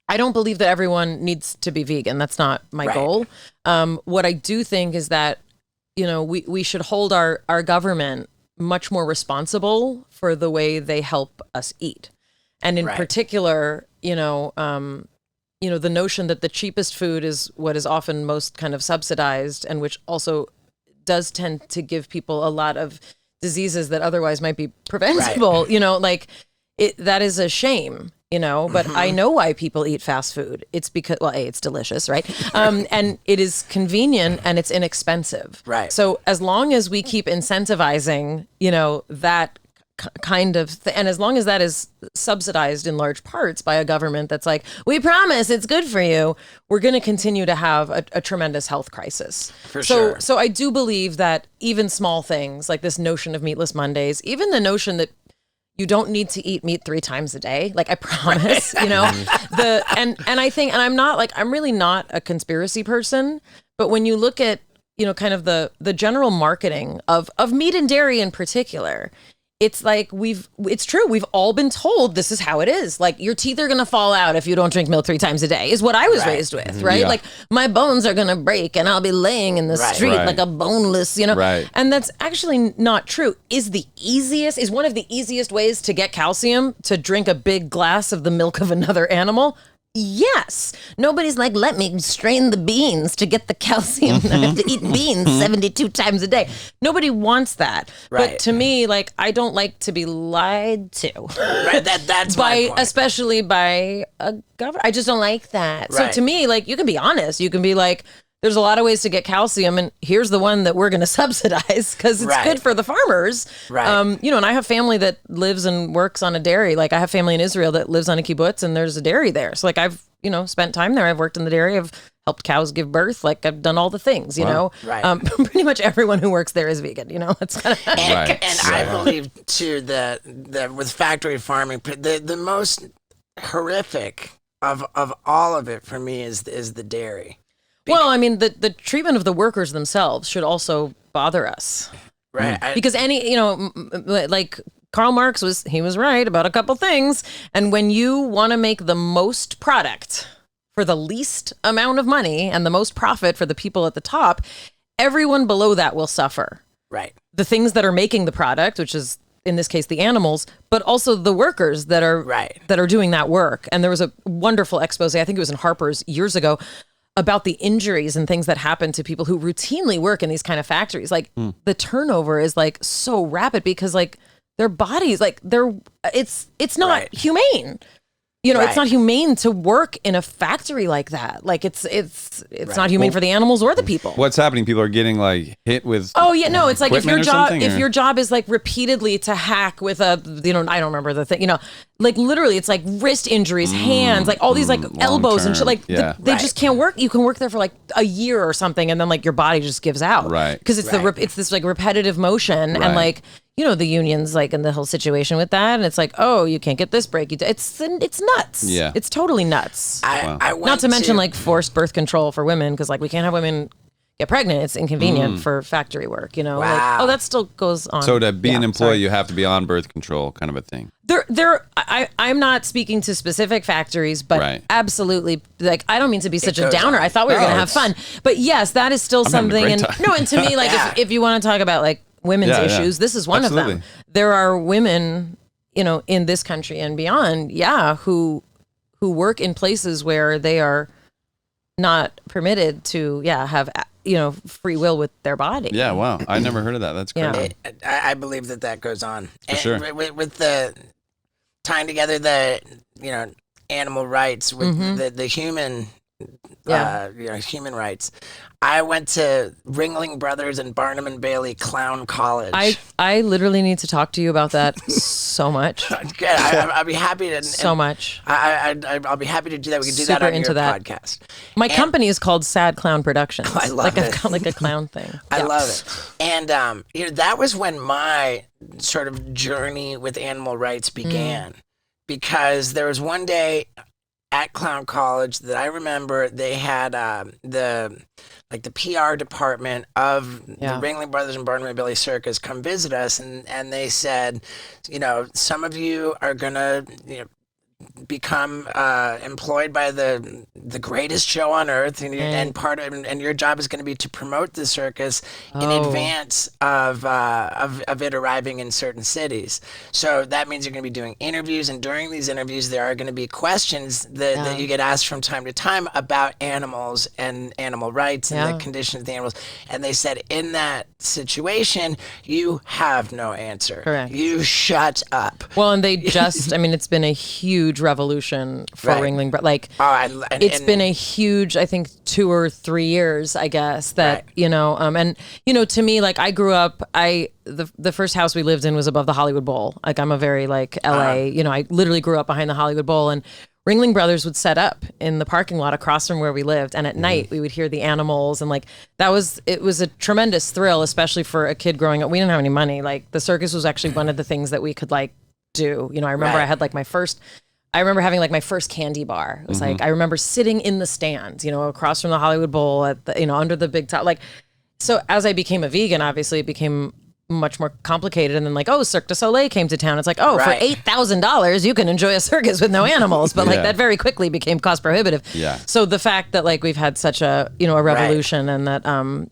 I don't believe that everyone needs to be vegan. That's not my goal. What I do think is that, we should hold our government much more responsible for the way they help us eat. And in particular, the notion that the cheapest food is what is often most kind of subsidized, and which also does tend to give people a lot of diseases that otherwise might be preventable, that is a shame. But I know why people eat fast food. It's because, it's delicious, right? And it is convenient and it's inexpensive. Right. So as long as we keep incentivizing, that kind of thing, and as long as that is subsidized in large parts by a government that's like, we promise it's good for you, we're going to continue to have a tremendous health crisis. So I do believe that even small things like this notion of meatless Mondays, even the notion that you don't need to eat meat 3 times a day. Like I promise, and I think, and I'm really not a conspiracy person, but when you look at, kind of the general marketing of meat and dairy in particular, it's like it's true. We've all been told this is how it is. Like your teeth are going to fall out if you don't drink milk 3 times a day is what I was raised with, right? Yeah. Like my bones are going to break and I'll be laying in the street like a boneless, and that's actually not true. Is one of the easiest ways to get calcium to drink a big glass of the milk of another animal? Yes. Nobody's like, let me strain the beans to get the calcium. I have to eat beans 72 times a day. Nobody wants that. Right. But to me, like, I don't like to be lied to. Right. That's my point. Especially by a government. I just don't like that. Right. So to me, like, you can be honest. You can be like, there's a lot of ways to get calcium, and here's the one that we're going to subsidize because it's good for the farmers. Right. And I have family that lives and works on a dairy. Like I have family in Israel that lives on a kibbutz, and there's a dairy there. So like I've, spent time there. I've worked in the dairy. I've helped cows give birth. Like I've done all the things, Right. Pretty much everyone who works there is vegan, That's kind of and I believe too that with factory farming, the most horrific of all of it for me is the dairy. Well, I mean, the treatment of the workers themselves should also bother us. Right. Because like Karl Marx was right about a couple things. And when you want to make the most product for the least amount of money and the most profit for the people at the top, everyone below that will suffer. Right. The things that are making the product, which is in this case the animals, but also the workers that are doing that work. And there was a wonderful expose, I think it was in Harper's years ago, about the injuries and things that happen to people who routinely work in these kind of factories. Like the turnover is like so rapid because like their bodies, like it's not humane. It's not humane to work in a factory like that. Like it's not humane for the animals or the people. What's happening? People are getting like hit with. Oh yeah, no. It's like if your job is like repeatedly to hack with I don't remember the thing. Like literally, it's like wrist injuries, hands, like all these like elbows and shit. Like they just can't work. You can work there for like a year or something, and then like your body just gives out. Right. Because it's it's this like repetitive motion and like. The unions like in the whole situation with that, and it's like, oh, you can't get this break. It's nuts. Yeah, it's totally nuts. I not to mention like forced birth control for women because like we can't have women get pregnant. It's inconvenient for factory work, Wow. Like, that still goes on. So to be an employee, sorry. you have to be on birth control, kind of a thing. I'm not speaking to specific factories, but Right. absolutely, like, I don't mean to be such a goes downer. on. I thought we were No, going to have fun, but yes, that is still having a something. great And time. no, and to me, like, Yeah. if you want to talk about like women's Yeah, yeah. issues, this is one of Absolutely. them. There are women, in this country and beyond, who work in places where they are not permitted to, have, free will with their body. Yeah, wow. I never heard of that. That's Yeah. crazy. I believe that goes on. And sure. with the tying together the animal rights with the human human rights. I went to Ringling Brothers and Barnum and Bailey Clown College. I literally need to talk to you about that so much. Good. I'll be happy to. So much. I'll be happy to do that. We can do that Super on into your that. podcast. My company is called Sad Clown Productions. I love it. Like a clown thing. I Yeah. love it. And that was when my sort of journey with animal rights began, because there was one day at Clown College that I remember they had the PR department of the Ringling Brothers and Barnum and Bailey Circus come visit us, and they said, some of you are gonna become employed by the greatest show on earth, and your job is going to be to promote the circus in advance of it arriving in certain cities. So that means you're going to be doing interviews, and during these interviews there are going to be questions that you get asked from time to time about animals and animal rights and the conditions of the animals. And they said, in that situation you have no answer. Correct. You shut up. Well, and they just, it's been a huge revolution for Right. Ringling, but like, it's been a huge, I think 2 or 3 years, I guess, that, to me, like, I grew up, the first house we lived in was above the Hollywood Bowl. Like, I'm a very like LA, I literally grew up behind the Hollywood Bowl, and Ringling Brothers would set up in the parking lot across from where we lived, and at night we would hear the animals, and like it was a tremendous thrill, especially for a kid growing up. We didn't have any money. Like, the circus was actually one of the things that we could like do. I remember I had like I remember having like my first candy bar. It was like, I remember sitting in the stands, across from the Hollywood Bowl at the, under the big top. Like, so as I became a vegan, obviously it became much more complicated. And then like, Cirque du Soleil came to town. It's like, for $8,000, you can enjoy a circus with no animals. But like that very quickly became cost prohibitive. Yeah. So the fact that like we've had such a, a revolution and that,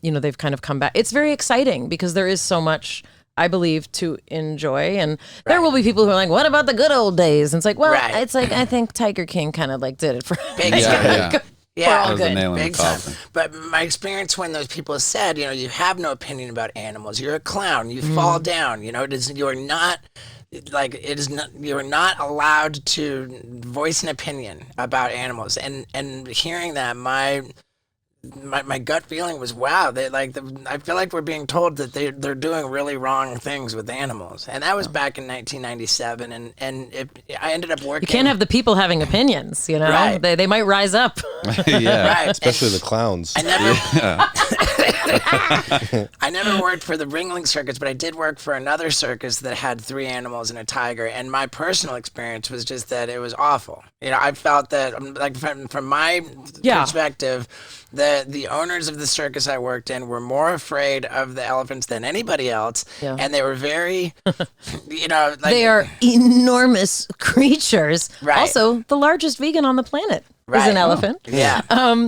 they've kind of come back, it's very exciting because there is so much, I believe, to enjoy. And there will be people who are like, what about the good old days? And it's like, well, it's like, I think Tiger King kind of like did it for Big Yeah. time. We're all That was the good. nail in the Big time. coffin. But my experience when those people said, you have no opinion about animals. You're a clown. You fall down. You're not allowed to voice an opinion about animals. And hearing that, my gut feeling was, wow, I feel like we're being told that they're doing really wrong things with animals. And that was back in 1997, and I ended up working. You can't have the people having opinions, Right. They might rise up. Yeah. Right. Especially the clowns. I never worked for the Ringling Circus, but I did work for another circus that had 3 animals and a tiger. And my personal experience was just that it was awful. I felt that, like, from my perspective, the owners of the circus I worked in were more afraid of the elephants than anybody else, and they were very, They are enormous creatures. Right. Also, the largest vegan on the planet is an elephant. Yeah.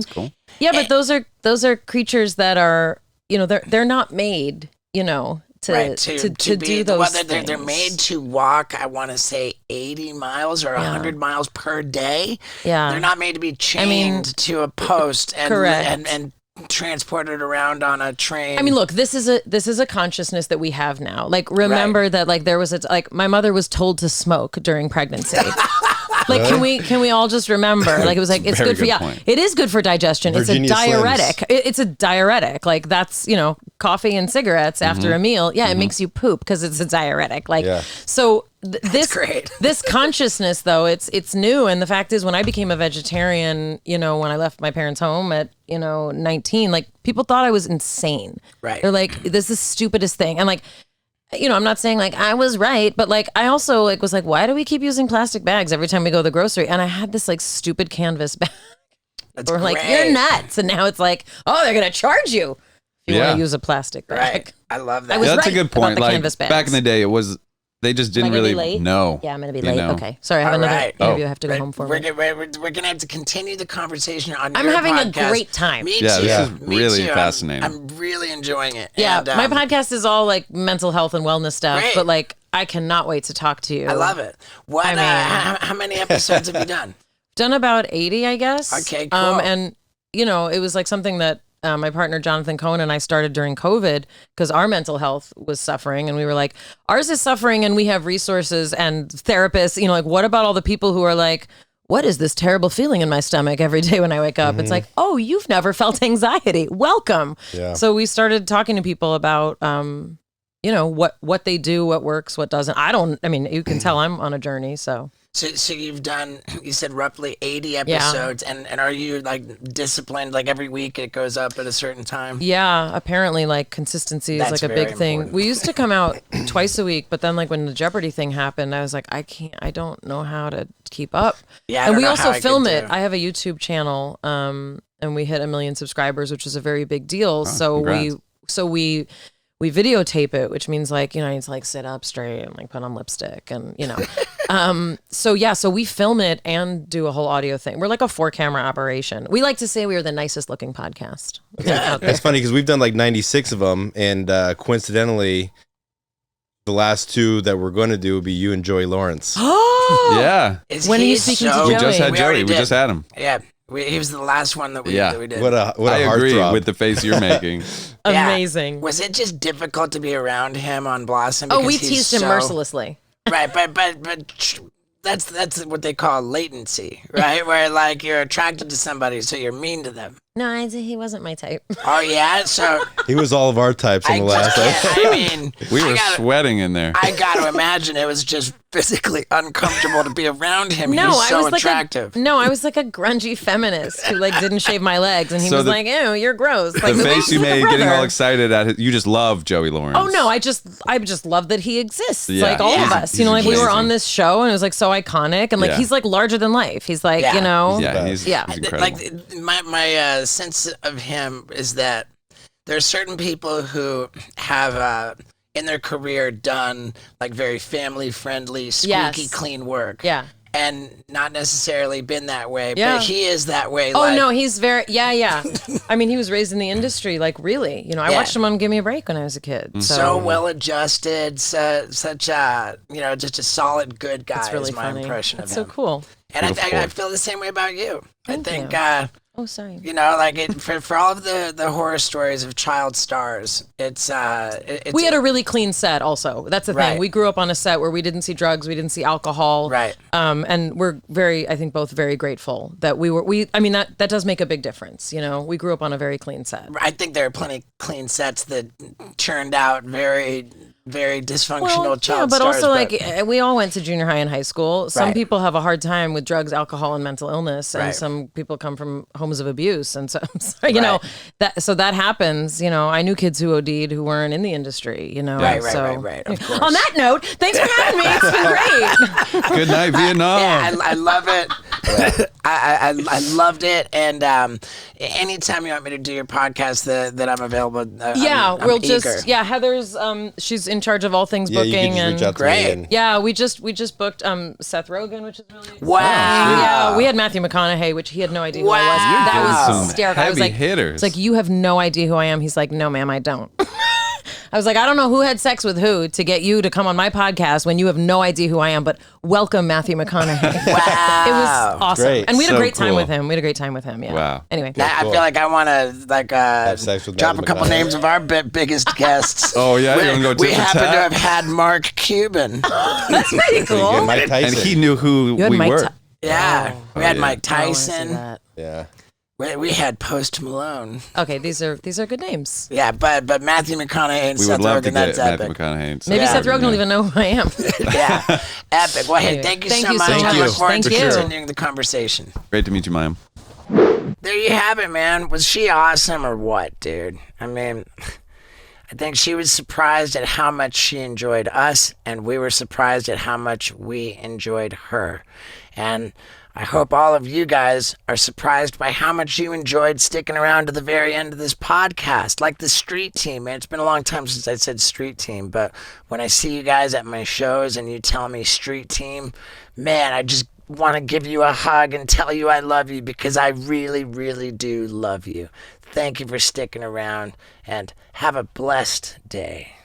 Cool. Yeah, but those are creatures that are, they're not made, to do those things. They're made to walk, I want to say 80 miles or 100 miles per day. Yeah. They're not made to be chained to a post and transported around on a train. I mean, look, this is a consciousness that we have now. Like, remember that like there was my mother was told to smoke during pregnancy. Like, can we all just remember? Like, it was like, it's Very good for, good point. it is good for digestion. Virginia it's a diuretic. It's a diuretic. Like, that's, coffee and cigarettes after a meal. Yeah, it makes you poop because it's a diuretic. Like, so this consciousness, though, it's new. And the fact is, when I became a vegetarian, when I left my parents' home at, 19, like, people thought I was insane. Right. They're like, this is the stupidest thing. And like, I'm not saying like I was right, but like I also like was like, why do we keep using plastic bags every time we go to the grocery? And I had this like stupid canvas bag. That's We're like, great. you're nuts. And now it's like, oh, they're gonna charge you If you want to use a plastic bag. Right. I love that. I was That's a right good point. about the Like canvas bags. back in the day, it was they just didn't Am I gonna really be late? know. Yeah, I'm going to be you late. know? Okay. Sorry, I have All another right. interview I have to go home for. We're going to have to continue the conversation on I'm your having podcast. a great time. Me Yeah, too. this is Me really too. fascinating. I'm really enjoying it. Yeah, And, my podcast is all like mental health and wellness stuff, Great. but like I cannot wait to talk to you. I love it. What? I mean- how many episodes have you done? Done about 80, I guess. Okay, cool. And it was like something that my partner Jonathan Cohen and I started during COVID because our mental health was suffering, and we were like, ours is suffering, and we have resources and therapists. Like, what about all the people who are like, what is this terrible feeling in my stomach every day when I wake up? It's like, oh, you've never felt anxiety. Welcome. Yeah. So we started talking to people about, what they do, what works, what doesn't. You can tell I'm on a journey. So you've done, you said roughly 80 episodes, and are you like disciplined, like every week it goes up at a certain time? yeah, apparently like consistency is That's like a very big thing. important. We used to come out twice a week, but then like when the Jeopardy thing happened, I was like, I don't know how to keep up. Yeah, I And don't we know also how I could film do it. I have a YouTube channel, and we hit 1 million subscribers, which is a very big deal. congrats. So we videotape it, which means like, I need to like sit up straight and like put on lipstick and, so we film it and do a whole audio thing. We're like a 4-camera operation. We like to say we are the nicest looking podcast. It's funny because we've done like 96 of them, and coincidentally, the last 2 that we're going to do will be you and Joey Lawrence. Yeah. When are you He's speaking to so- We Joey? just had We Joey. already We did. just had him. Yeah, he was the last one that we did. What a I agree heartthrob. with the face you're making. Yeah. Amazing. Was it just difficult to be around him on Blossom? Oh, Because we he's teased him so- mercilessly. Right, but that's what they call latency, right? Where like you're attracted to somebody, so you're mean to them. No, he wasn't my type. Oh yeah, so He was all of our types on I the last just episode. can't- I mean, We were I gotta, sweating in there. I got to imagine it was just physically uncomfortable to be around him. No, He's so I was attractive. I was like a grungy feminist who like didn't shave my legs, and he So was the- like, "Ew, you're gross." Like The way face you with a made getting all brother. excited at it. You just love Joey Lawrence. Oh no, I just love that he exists. Yeah, like all yeah. of us, He's like we were amazing. on this show and it was like so iconic, and like Yeah. he's like larger than life. He's like Yeah. Yeah, he's Yeah. incredible. Like my sense of him is that there are certain people who have in their career done like very family friendly, squeaky Yes. clean work. yeah. And not necessarily been that way, Yeah. but he is that way. Oh like, no, he's very yeah. I mean, he was raised in the industry, like really. I Yeah. watched him on Give Me a Break when I was a kid. so well adjusted, such a just a solid good guy. It's really is my funny. impression That's of so him. cool. And Beautiful. I feel the same way about you. Thank I think you. Oh, sorry. like for all of the horror stories of child stars, it's We had a really clean set also. That's the thing. Right. We grew up on a set where we didn't see drugs, we didn't see alcohol. Right. And we're I think both very grateful that that does make a big difference. We grew up on a very clean set. I think there are plenty of clean sets that turned out very, very dysfunctional child but stars. also like we all went to junior high and high school. Some Right. people have a hard time with drugs, alcohol, and mental illness, and Right. some people come from homes of abuse, and so that happens. I knew kids who OD'd who weren't in the industry. Right, so. right. Of course. On that note, thanks for having me. It's been great. Good night, Vietnam. Yeah, I love it. I loved it, and anytime you want me to do your podcast, that I'm available. I'm we'll eager. just Heather's she's in charge of all things Yeah, you booking can just and reach out to Great. me. And, yeah, we just booked Seth Rogen, which is really exciting. Wow. Yeah, we had Matthew McConaughey, which he had no idea who I was. Wow. That You're was getting some hysterical. I was heavy like, hitters. It's like, you have no idea who I am. He's like, no, ma'am, I don't. I was like, I don't know who had sex with who to get you to come on my podcast when you have no idea who I am, but welcome Matthew McConaughey. Wow. It was awesome. Great. And we had So a great time cool. with him. Yeah. Wow. Anyway. I feel like I want to sex with drop a Matthew couple McConaughey. names of our biggest guests. Oh, yeah? we, You wanna go we tit for happen to tat? have had Mark Cuban. That's pretty cool. and Mike Tyson. And he knew who You had we Mike were. Ty- Yeah, we had yeah. Mike Oh, I wanna see Tyson. that. Yeah. We had Post Malone. Okay, these are good names. Yeah, but Matthew McConaughey and We Seth would love to Rogen, get that's Matthew epic. McConaughey. Maybe Yeah. Seth Rogen will even know who I am. Yeah, epic. Well, hey, Anyway, thank you thank so you much. so I much. look forward Thank to you. continuing the conversation. Great to meet you, Mayim. There you have it, man. Was she awesome or what, dude? I mean, I think she was surprised at how much she enjoyed us, and we were surprised at how much we enjoyed her. And I hope all of you guys are surprised by how much you enjoyed sticking around to the very end of this podcast. Like the street team, man. It's been a long time since I said street team, but when I see you guys at my shows and you tell me street team, man, I just want to give you a hug and tell you I love you because I really, really do love you. Thank you for sticking around and have a blessed day.